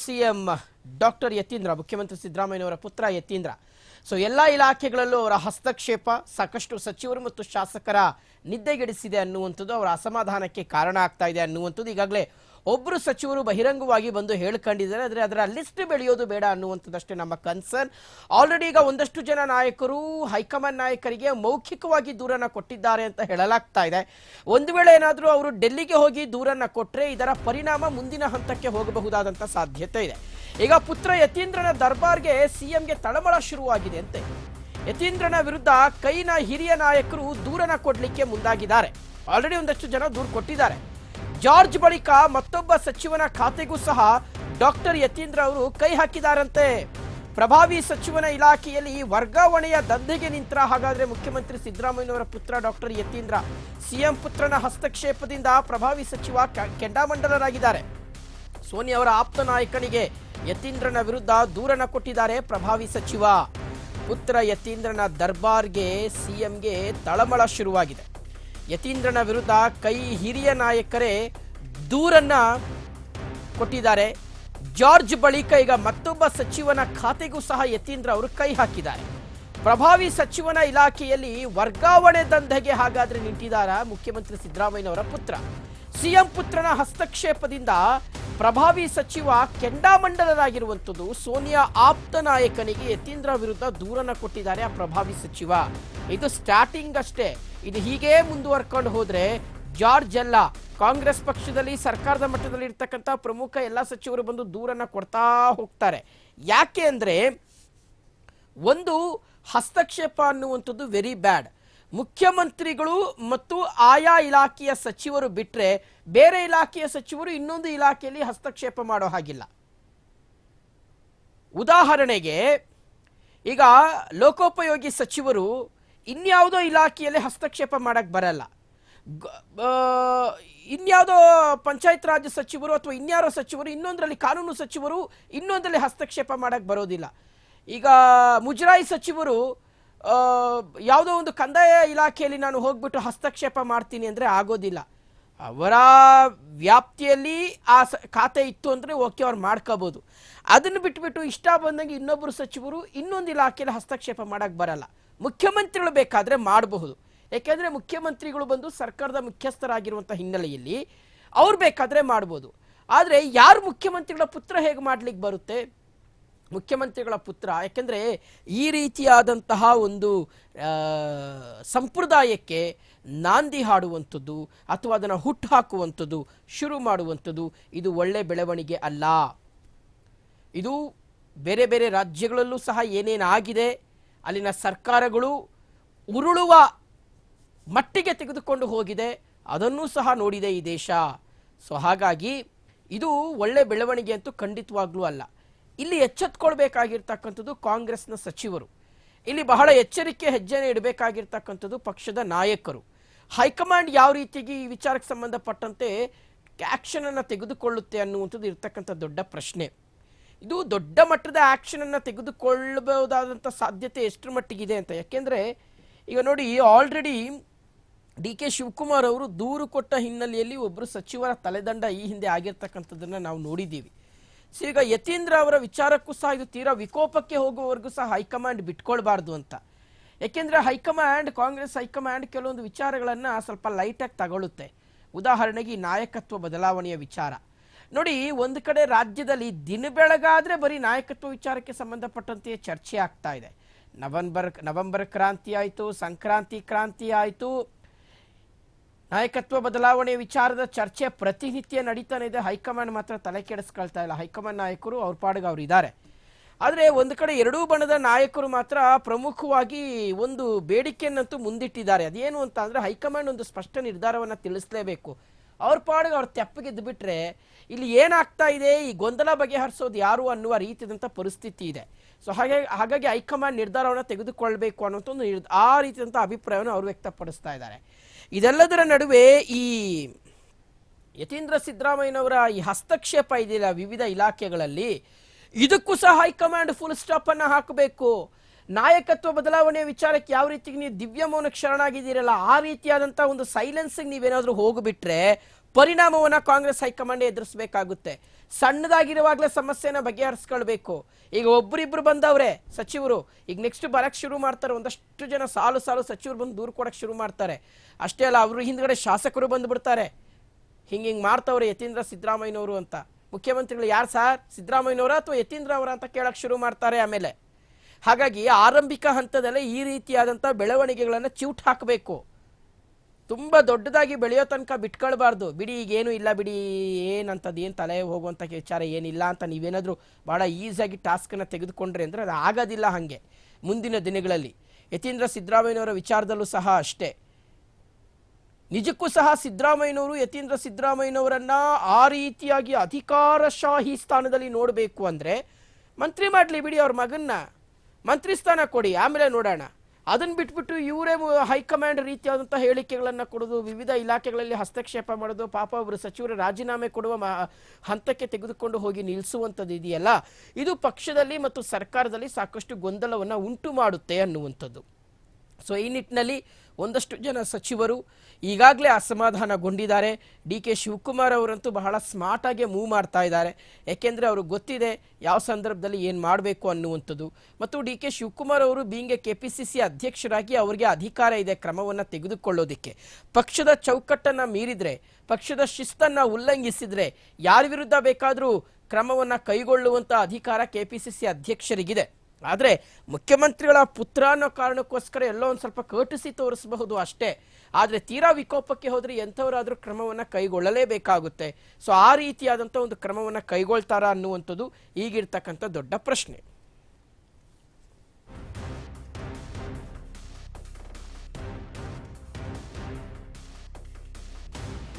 CM doctor Yathindra ಮುಖ್ಯಮಂತ್ರಿ ಸಿದ್ದರಾಮಯ್ಯನವರ ಪುತ್ರ ಯತೀಂದ್ರ ಎಲ್ಲ ಇಲಾಖೆಗಳಲ್ಲೂ ಅವರ ಹಸ್ತಕ್ಷೇಪ ಸಾಕಷ್ಟು ಸಚಿವರು ಮತ್ತು ಶಾಸಕರ ನಿದ್ದೆಗೆಡಿಸಿದೆ ಅನ್ನುವಂಥದ್ದು ಅವರ ಅಸಮಾಧಾನಕ್ಕೆ ಕಾರಣ ಆಗ್ತಾ ಇದೆ ಅನ್ನುವಂಥದ್ದು ಈಗಾಗಲೇ ಒಬ್ಬರು ಸಚಿವರು ಬಹಿರಂಗವಾಗಿ ಬಂದು ಹೇಳಿಕೊಂಡಿದ್ದಾರೆ. ಆದರೆ ಅದರ ಲಿಸ್ಟ್ ಬೆಳೆಯೋದು ಬೇಡ ಅನ್ನುವಂಥದ್ದಷ್ಟೇ ನಮ್ಮ ಕನ್ಸರ್ನ್. ಆಲ್ರೆಡಿ ಈಗ ಒಂದಷ್ಟು ಜನ ನಾಯಕರು ಹೈಕಮಾಂಡ್ ನಾಯಕರಿಗೆ ಮೌಖಿಕವಾಗಿ ದೂರನ್ನ ಕೊಟ್ಟಿದ್ದಾರೆ ಅಂತ ಹೇಳಲಾಗ್ತಾ ಇದೆ. ಒಂದು ವೇಳೆ ಏನಾದರೂ ಅವರು ಡೆಲ್ಲಿಗೆ ಹೋಗಿ ದೂರನ್ನ ಕೊಟ್ಟರೆ ಇದರ ಪರಿಣಾಮ ಮುಂದಿನ ಹಂತಕ್ಕೆ ಹೋಗಬಹುದಾದಂಥ ಸಾಧ್ಯತೆ ಇದೆ. ಈಗ ಪುತ್ರ ಯತೀಂದ್ರನ ದರ್ಬಾರ್ಗೆ ಸಿಎಂಗೆ ತಳಮಳ ಶುರುವಾಗಿದೆ ಅಂತೆ. ಯತೀಂದ್ರನ ವಿರುದ್ಧ ಕೈನ ಹಿರಿಯ ನಾಯಕರು ದೂರನ್ನ ಕೊಡಲಿಕ್ಕೆ ಮುಂದಾಗಿದ್ದಾರೆ. ಆಲ್ರೆಡಿ ಒಂದಷ್ಟು ಜನ ದೂರು ಕೊಟ್ಟಿದ್ದಾರೆ. ಜಾರ್ಜ್ ಬಳಿಕ ಮತ್ತೊಬ್ಬ ಸಚಿವನ ಖಾತೆಗೂ ಸಹ ಡಾಕ್ಟರ್ ಯತೀಂದ್ರ ಅವರು ಕೈ ಹಾಕಿದಾರಂತೆ. ಪ್ರಭಾವಿ ಸಚಿವನ ಇಲಾಖೆಯಲ್ಲಿ ವರ್ಗಾವಣೆಯ ದಂಧೆಗೆ ನಿಂತರ ಹಾಗಾದ್ರೆ ಮುಖ್ಯಮಂತ್ರಿ ಸಿದ್ದರಾಮಯ್ಯನವರ ಪುತ್ರ ಡಾಕ್ಟರ್ ಯತೀಂದ್ರ ಸಿಎಂ ಪುತ್ರನ ಹಸ್ತಕ್ಷೇಪದಿಂದ ಪ್ರಭಾವಿ ಸಚಿವ ಕೆಂಡಾಮಂಡಲರಾಗಿದ್ದಾರೆ. ಸೋನಿಯಾ ಅವರ ಆಪ್ತ ನಾಯಕನಿಗೆ ಯತೀಂದ್ರನ ವಿರುದ್ಧ ದೂರನ್ನ ಕೊಟ್ಟಿದ್ದಾರೆ ಪ್ರಭಾವಿ ಸಚಿವ. ಪುತ್ರ ಯತೀಂದ್ರನ ದರ್ಬಾರ್ಗೆ ಸಿಎಂಗೆ ತಳಮಳ ಶುರುವಾಗಿದೆ. ಯತೀಂದ್ರನ ವಿರುದ್ಧ ಕೈ ಹಿರಿಯ ನಾಯಕರೇ ದೂರನ್ನ ಕೊಟ್ಟಿದ್ದಾರೆ. ಜಾರ್ಜ್ ಬಳಿಕ ಈಗ ಮತ್ತೊಬ್ಬ ಸಚಿವನ ಖಾತೆಗೂ ಸಹ ಯತೀಂದ್ರ ಅವರು ಕೈ ಹಾಕಿದ್ದಾರೆ. ಪ್ರಭಾವಿ ಸಚಿವನ ಇಲಾಖೆಯಲ್ಲಿ ವರ್ಗಾವಣೆ ದಂಧೆಗೆ ಹಾಗಾದ್ರೆ ನಿಂತಿದ್ದಾರಾ ಮುಖ್ಯಮಂತ್ರಿ ಸಿದ್ದರಾಮಯ್ಯನವರ ಪುತ್ರ? ಸಿಎಂ ಪುತ್ರನ ಹಸ್ತಕ್ಷೇಪದಿಂದ ಪ್ರಭಾವಿ ಸಚಿವ ಕೆಂಡಾಮಂಡಲರಾಗಿರುವಂಥದ್ದು ಸೋನಿಯಾ ಆಪ್ತ ನಾಯಕನಿಗೆ ಯತೀಂದ್ರ ವಿರುದ್ಧ ದೂರನ್ನ ಕೊಟ್ಟಿದ್ದಾರೆ ಆ ಪ್ರಭಾವಿ ಸಚಿವ. ಇದು ಸ್ಟಾರ್ಟಿಂಗ್ ಅಷ್ಟೇ. ಇದು ಹೀಗೆ ಮುಂದುವರ್ಕೊಂಡು ಹೋದ್ರೆ ಜಾರ್ಜ್ ಎಲ್ಲ ಕಾಂಗ್ರೆಸ್ ಪಕ್ಷದಲ್ಲಿ ಸರ್ಕಾರದ ಮಟ್ಟದಲ್ಲಿ ಇರ್ತಕ್ಕಂಥ ಪ್ರಮುಖ ಎಲ್ಲ ಸಚಿವರು ಬಂದು ದೂರನ್ನ ಕೊಡ್ತಾ ಹೋಗ್ತಾರೆ. ಯಾಕೆ ಅಂದ್ರೆ ಒಂದು ಹಸ್ತಕ್ಷೇಪ ಅನ್ನುವಂಥದ್ದು ವೆರಿ ಬ್ಯಾಡ್. ಮುಖ್ಯಮಂತ್ರಿಗಳು ಮತ್ತು ಆಯಾ ಇಲಾಖೆಯ ಸಚಿವರು ಬಿಟ್ರೆ ಬೇರೆ ಇಲಾಖೆಯ ಸಚಿವರು ಇನ್ನೊಂದು ಇಲಾಖೆಯಲ್ಲಿ ಹಸ್ತಕ್ಷೇಪ ಮಾಡೋ ಹಾಗಿಲ್ಲ. ಉದಾಹರಣೆಗೆ ಈಗ ಲೋಕೋಪಯೋಗಿ ಸಚಿವರು ಇನ್ಯಾವುದೋ ಇಲಾಖೆಯಲ್ಲಿ ಹಸ್ತಕ್ಷೇಪ ಮಾಡಕ್ ಬರಲ್ಲ. ಇನ್ಯಾವುದೋ ಪಂಚಾಯತ್ ರಾಜ್ ಸಚಿವರು ಅಥವಾ ಇನ್ಯಾರೋ ಸಚಿವರು ಇನ್ನೊಂದರಲ್ಲಿ ಕಾನೂನು ಸಚಿವರು ಇನ್ನೊಂದರಲ್ಲಿ ಹಸ್ತಕ್ಷೇಪ ಮಾಡಕ್ ಬರೋದಿಲ್ಲ. ಈಗ ಮುಜರಾಯಿ ಸಚಿವರು ಯಾವುದೋ ಒಂದು ಕಂದಾಯ ಇಲಾಖೆಯಲ್ಲಿ ನಾನು ಹೋಗ್ಬಿಟ್ಟು ಹಸ್ತಕ್ಷೇಪ ಮಾಡ್ತೀನಿ ಅಂದರೆ ಆಗೋದಿಲ್ಲ. ಅವರ ವ್ಯಾಪ್ತಿಯಲ್ಲಿ ಆ ಖಾತೆ ಇತ್ತು ಅಂದರೆ ಓಕೆ ಅವ್ರು ಮಾಡ್ಕೋಬೋದು. ಅದನ್ನು ಬಿಟ್ಬಿಟ್ಟು ಇಷ್ಟ ಬಂದಂಗೆ ಇನ್ನೊಬ್ಬರು ಸಚಿವರು ಇನ್ನೊಂದು ಇಲಾಖೆಯಲ್ಲಿ ಹಸ್ತಕ್ಷೇಪ ಮಾಡಕ್ಕೆ ಬರಲ್ಲ. ಮುಖ್ಯಮಂತ್ರಿಗಳು ಬೇಕಾದರೆ ಮಾಡಬಹುದು. ಯಾಕೆಂದರೆ ಮುಖ್ಯಮಂತ್ರಿಗಳು ಬಂದು ಸರ್ಕಾರದ ಮುಖ್ಯಸ್ಥರಾಗಿರುವಂಥ ಹಿನ್ನೆಲೆಯಲ್ಲಿ ಅವ್ರು ಬೇಕಾದರೆ ಮಾಡ್ಬೋದು. ಆದರೆ ಯಾರು ಮುಖ್ಯಮಂತ್ರಿಗಳ ಪುತ್ರ ಹೇಗೆ ಮಾಡ್ಲಿಕ್ಕೆ ಬರುತ್ತೆ? ಮುಖ್ಯಮಂತ್ರಿಗಳ ಪುತ್ರ ಯಾಕೆಂದರೆ ಈ ರೀತಿಯಾದಂತಹ ಒಂದು ಸಂಪ್ರದಾಯಕ್ಕೆ ನಾಂದಿ ಹಾಡುವಂಥದ್ದು ಅಥವಾ ಅದನ್ನು ಹುಟ್ಟು ಹಾಕುವಂಥದ್ದು ಶುರು ಮಾಡುವಂಥದ್ದು ಇದು ಒಳ್ಳೆ ಬೆಳವಣಿಗೆ ಅಲ್ಲ. ಇದು ಬೇರೆ ಬೇರೆ ರಾಜ್ಯಗಳಲ್ಲೂ ಸಹ ಏನೇನಾಗಿದೆ ಅಲ್ಲಿನ ಸರ್ಕಾರಗಳು ಉರುಳುವ ಮಟ್ಟಿಗೆ ತೆಗೆದುಕೊಂಡು ಹೋಗಿದೆ, ಅದನ್ನೂ ಸಹ ನೋಡಿದೆ ಈ ದೇಶ. ಸೊ ಹಾಗಾಗಿ ಇದು ಒಳ್ಳೆ ಬೆಳವಣಿಗೆ ಅಂತೂ ಖಂಡಿತವಾಗ್ಲೂ ಅಲ್ಲ. ಇಲ್ಲಿ ಎಚ್ಚೆತ್ಕೊಳ್ಬೇಕಾಗಿರ್ತಕ್ಕಂಥದ್ದು ಕಾಂಗ್ರೆಸ್ನ ಸಚಿವರು. ಇಲ್ಲಿ ಬಹಳ ಎಚ್ಚರಿಕೆ ಹೆಜ್ಜೆನೇ ಇಡಬೇಕಾಗಿರ್ತಕ್ಕಂಥದ್ದು ಪಕ್ಷದ ನಾಯಕರು. ಹೈಕಮಾಂಡ್ ಯಾವ ರೀತಿಯಾಗಿ ಈ ವಿಚಾರಕ್ಕೆ ಸಂಬಂಧಪಟ್ಟಂತೆ ಆ್ಯಕ್ಷನ್ ಅನ್ನು ತೆಗೆದುಕೊಳ್ಳುತ್ತೆ ಅನ್ನುವಂಥದ್ದು ಇರ್ತಕ್ಕಂಥ ದೊಡ್ಡ ಪ್ರಶ್ನೆ. ಇದು ದೊಡ್ಡ ಮಟ್ಟದ ಆ್ಯಕ್ಷನ್ ಅನ್ನು ತೆಗೆದುಕೊಳ್ಳಬಹುದಾದಂಥ ಸಾಧ್ಯತೆ ಎಷ್ಟರ ಮಟ್ಟಿಗಿದೆ ಅಂತ. ಯಾಕೆಂದರೆ ಈಗ ನೋಡಿ, ಆಲ್ರೆಡಿ ಡಿ.ಕೆ. ಶಿವಕುಮಾರ್ ಅವರು ದೂರು ಕೊಟ್ಟ ಹಿನ್ನೆಲೆಯಲ್ಲಿ ಒಬ್ಬರು ಸಚಿವರ ತಲೆದಂಡ ಈ ಹಿಂದೆ ಆಗಿರ್ತಕ್ಕಂಥದ್ದನ್ನು ನಾವು ನೋಡಿದ್ದೀವಿ. ಸೊ ಈಗ ಯತೀಂದ್ರ ಅವರ ವಿಚಾರಕ್ಕೂ ಸಹ ಇದು ತೀರಾ ವಿಕೋಪಕ್ಕೆ ಹೋಗುವವರೆಗೂ ಸಹ ಹೈಕಮಾಂಡ್ ಬಿಟ್ಕೊಳ್ಬಾರ್ದು ಅಂತ. ಯಾಕೆಂದರೆ ಹೈಕಮಾಂಡ್, ಕಾಂಗ್ರೆಸ್ ಹೈಕಮಾಂಡ್ ಕೆಲವೊಂದು ವಿಚಾರಗಳನ್ನು ಸ್ವಲ್ಪ ಲೈಟಾಗಿ ತಗೊಳ್ಳುತ್ತೆ. ಉದಾಹರಣೆಗೆ ಈ ನಾಯಕತ್ವ ಬದಲಾವಣೆಯ ವಿಚಾರ ನೋಡಿ. ಒಂದು ಕಡೆ ರಾಜ್ಯದಲ್ಲಿ ದಿನ ಬೆಳಗಾದರೆ ಬರೀ ನಾಯಕತ್ವ ವಿಚಾರಕ್ಕೆ ಸಂಬಂಧಪಟ್ಟಂತೆ ಚರ್ಚೆ ಆಗ್ತಾ ಇದೆ. ನವೆಂಬರ್ ಕ್ರಾಂತಿ ಆಯಿತು, ಸಂಕ್ರಾಂತಿ ಕ್ರಾಂತಿ ಆಯಿತು, ನಾಯಕತ್ವ ಬದಲಾವಣೆ ವಿಚಾರದ ಚರ್ಚೆ ಪ್ರತಿನಿತ್ಯ ನಡೀತಾನೆ ಇದೆ. ಹೈಕಮಾಂಡ್ ಮಾತ್ರ ತಲೆ ಕೆಡಿಸ್ಕೊಳ್ತಾ ಇಲ್ಲ. ಹೈಕಮಾಂಡ್ ನಾಯಕರು ಅವ್ರ ಪಾಡಿಗೆ ಅವ್ರು ಇದ್ದಾರೆ. ಆದರೆ ಒಂದು ಕಡೆ ಎರಡೂ ಬಣದ ನಾಯಕರು ಮಾತ್ರ ಪ್ರಮುಖವಾಗಿ ಒಂದು ಬೇಡಿಕೆಯನ್ನಂತೂ ಮುಂದಿಟ್ಟಿದ್ದಾರೆ. ಅದೇನು ಅಂತ ಅಂದರೆ ಹೈಕಮಾಂಡ್ ಒಂದು ಸ್ಪಷ್ಟ ನಿರ್ಧಾರವನ್ನು ತಿಳಿಸಲೇಬೇಕು. ಅವ್ರ ಪಾಡಿಗೆ ಅವ್ರು ತೆಪ್ಪಗಿದ್ದು ಬಿಟ್ರೆ ಇಲ್ಲಿ ಏನಾಗ್ತಾ ಇದೆ, ಈ ಗೊಂದಲ ಬಗೆಹರಿಸೋದು ಯಾರು ಅನ್ನುವ ರೀತಿಯಾದಂಥ ಪರಿಸ್ಥಿತಿ ಇದೆ. ಸೊ ಹಾಗಾಗಿ ಹೈಕಮಾಂಡ್ ನಿರ್ಧಾರವನ್ನು ತೆಗೆದುಕೊಳ್ಬೇಕು ಅನ್ನೋಂಥ ಒಂದು ಆ ರೀತಿಯಾದಂಥ ಅಭಿಪ್ರಾಯವನ್ನು ಅವರು ವ್ಯಕ್ತಪಡಿಸ್ತಾ ಇದ್ದಾರೆ. ಇದೆಲ್ಲದರ ನಡುವೆ ಈ ಯತೀಂದ್ರ ಸಿದ್ದರಾಮಯ್ಯನವರ ಈ ಹಸ್ತಕ್ಷೇಪ ಇದೆಯಲ್ಲ ವಿವಿಧ ಇಲಾಖೆಗಳಲ್ಲಿ, ಇದಕ್ಕೂ ಸಹ ಹೈಕಮಾಂಡ್ ಫುಲ್ ಸ್ಟಾಪ್ ಅನ್ನು ಹಾಕಬೇಕು. ನಾಯಕತ್ವ ಬದಲಾವಣೆ ವಿಚಾರಕ್ಕೆ ಯಾವ ರೀತಿ ನೀವು ದಿವ್ಯ ಮೌನಕ್ಕೆ ಶರಣಾಗಿದ್ದೀರಲ್ಲ ಆ ರೀತಿಯಾದಂಥ ಒಂದು ಸೈಲೆನ್ಸಿಗೆ ನೀವೇನಾದರೂ ಹೋಗಿಬಿಟ್ರೆ ಪರಿಣಾಮವನ್ನು ಕಾಂಗ್ರೆಸ್ ಹೈಕಮಾಂಡ್ ಎದುರಿಸಬೇಕಾಗುತ್ತೆ. ಸಣ್ಣದಾಗಿರುವಾಗಲೇ ಸಮಸ್ಯೆನ ಬಗೆಹರಿಸ್ಕೊಳ್ಬೇಕು. ಈಗ ಒಬ್ಬರಿಬ್ರು ಬಂದವ್ರೆ ಸಚಿವರು, ಈಗ ನೆಕ್ಸ್ಟ್ ಬರಕ್ಕೆ ಶುರು ಮಾಡ್ತಾರೆ. ಒಂದಷ್ಟು ಜನ ಸಾಲು ಸಾಲು ಸಚಿವರು ಬಂದು ದೂರು ಕೊಡಕ್ಕೆ ಶುರು ಮಾಡ್ತಾರೆ. ಅಷ್ಟೇ ಅಲ್ಲ, ಅವರು ಹಿಂದ್ಗಡೆ ಶಾಸಕರು ಬಂದುಬಿಡ್ತಾರೆ. ಹಿಂಗೆ ಮಾಡ್ತವ್ರೆ ಯತೀಂದ್ರ ಸಿದ್ದರಾಮಯ್ಯನವರು ಅಂತ. ಮುಖ್ಯಮಂತ್ರಿಗಳು ಯಾರು ಸಾರ್, ಸಿದ್ದರಾಮಯ್ಯನವರ ಅಥವಾ ಯತೀಂದ್ರ ಅವರ ಅಂತ ಕೇಳಕ್ಕೆ ಶುರು ಮಾಡ್ತಾರೆ ಆಮೇಲೆ. ಹಾಗಾಗಿ ಆರಂಭಿಕ ಹಂತದಲ್ಲೇ ಈ ರೀತಿಯಾದಂಥ ಬೆಳವಣಿಗೆಗಳನ್ನು ಚಿವುಟ್ ಹಾಕಬೇಕು. ತುಂಬ ದೊಡ್ಡದಾಗಿ ಬೆಳೆಯೋ ತನಕ ಬಿಟ್ಕೊಳ್ಬಾರ್ದು. ಬಿಡಿ ಈಗೇನು ಇಲ್ಲ ಬಿಡಿ, ಏನಂತದ್ದು ಏನು ತಲೆ ಹೋಗುವಂಥ ವಿಚಾರ ಏನಿಲ್ಲ ಅಂತ ನೀವೇನಾದರೂ ಭಾಳ ಈಸಿಯಾಗಿ ಟಾಸ್ಕನ್ನು ತೆಗೆದುಕೊಂಡ್ರೆ ಅಂದರೆ ಅದು ಆಗೋದಿಲ್ಲ. ಹಾಗೆ ಮುಂದಿನ ದಿನಗಳಲ್ಲಿ ಯತೀಂದ್ರ ಸಿದ್ದರಾಮಯ್ಯನವರ ವಿಚಾರದಲ್ಲೂ ಸಹ ಅಷ್ಟೇ. ನಿಜಕ್ಕೂ ಸಹ ಸಿದ್ದರಾಮಯ್ಯನವರು ಯತೀಂದ್ರ ಸಿದ್ದರಾಮಯ್ಯನವರನ್ನ ಆ ರೀತಿಯಾಗಿ ಅಧಿಕಾರಶಾಹಿ ಸ್ಥಾನದಲ್ಲಿ ನೋಡಬೇಕು ಅಂದರೆ ಮಂತ್ರಿ ಮಾಡಲಿ ಬಿಡಿ, ಅವ್ರ ಮಗನ್ನ ಮಂತ್ರಿ ಸ್ಥಾನ ಕೊಡಿ, ಆಮೇಲೆ ನೋಡೋಣ. ಅದನ್ನು ಬಿಟ್ಬಿಟ್ಟು ಇವರೇ ಹೈಕಮಾಂಡ್ ರೀತಿಯಾದಂಥ ಹೇಳಿಕೆಗಳನ್ನು ಕೊಡೋದು, ವಿವಿಧ ಇಲಾಖೆಗಳಲ್ಲಿ ಹಸ್ತಕ್ಷೇಪ ಮಾಡೋದು, ಪಾಪ ಅವರು ಸಚಿವರು ರಾಜೀನಾಮೆ ಕೊಡುವ ಹಂತಕ್ಕೆ ತೆಗೆದುಕೊಂಡು ಹೋಗಿ ನಿಲ್ಲಿಸುವಂಥದ್ದು ಇದೆಯಲ್ಲ, ಇದು ಪಕ್ಷದಲ್ಲಿ ಮತ್ತು ಸರ್ಕಾರದಲ್ಲಿ ಸಾಕಷ್ಟು ಗೊಂದಲವನ್ನು ಉಂಟು ಮಾಡುತ್ತೆ ಅನ್ನುವಂಥದ್ದು. ಸೊ ಈ ನಿಟ್ಟಿನಲ್ಲಿ ಒಂದಷ್ಟು ಜನ ಸಚಿವರು ಈಗಾಗಲೇ ಅಸಮಾಧಾನಗೊಂಡಿದ್ದಾರೆ. ಡಿ ಕೆ ಶಿವಕುಮಾರ್ ಅವರಂತೂ ಬಹಳ ಸ್ಮಾರ್ಟಾಗಿ ಮೂವ್ ಮಾಡ್ತಾ ಇದ್ದಾರೆ. ಯಾಕೆಂದರೆ ಅವ್ರಿಗೆ ಗೊತ್ತಿದೆ ಯಾವ ಸಂದರ್ಭದಲ್ಲಿ ಏನು ಮಾಡಬೇಕು ಅನ್ನುವಂಥದ್ದು. ಮತ್ತು ಡಿ ಕೆ ಶಿವಕುಮಾರ್ ಅವರು ಬೀಂಗೆ KPCC ಅಧ್ಯಕ್ಷರಾಗಿ ಅವರಿಗೆ ಅಧಿಕಾರ ಇದೆ ಕ್ರಮವನ್ನು ತೆಗೆದುಕೊಳ್ಳೋದಕ್ಕೆ. ಪಕ್ಷದ ಚೌಕಟ್ಟನ್ನು ಮೀರಿದರೆ, ಪಕ್ಷದ ಶಿಸ್ತನ್ನು ಉಲ್ಲಂಘಿಸಿದರೆ ಯಾರ ವಿರುದ್ಧ ಬೇಕಾದರೂ ಕ್ರಮವನ್ನು ಕೈಗೊಳ್ಳುವಂಥ ಅಧಿಕಾರ KPCC ಅಧ್ಯಕ್ಷರಿಗಿದೆ. ಆದರೆ ಮುಖ್ಯಮಂತ್ರಿಗಳ ಪುತ್ರ ಅನ್ನೋ ಕಾರಣಕ್ಕೋಸ್ಕರ ಎಲ್ಲೋ ಒಂದು ಸ್ವಲ್ಪ ಕರ್ಟಿಸಿ ತೋರಿಸಬಹುದು ಅಷ್ಟೇ. ಆದರೆ ತೀರಾ ವಿಕೋಪಕ್ಕೆ ಹೋದರೆ ಎಂಥವರಾದರೂ ಕ್ರಮವನ್ನು ಕೈಗೊಳ್ಳಲೇಬೇಕಾಗುತ್ತೆ. ಸೊ ಆ ರೀತಿಯಾದಂಥ ಒಂದು ಕ್ರಮವನ್ನು ಕೈಗೊಳ್ತಾರಾ ಅನ್ನುವಂಥದ್ದು ಈಗಿರ್ತಕ್ಕಂಥ ದೊಡ್ಡ ಪ್ರಶ್ನೆ.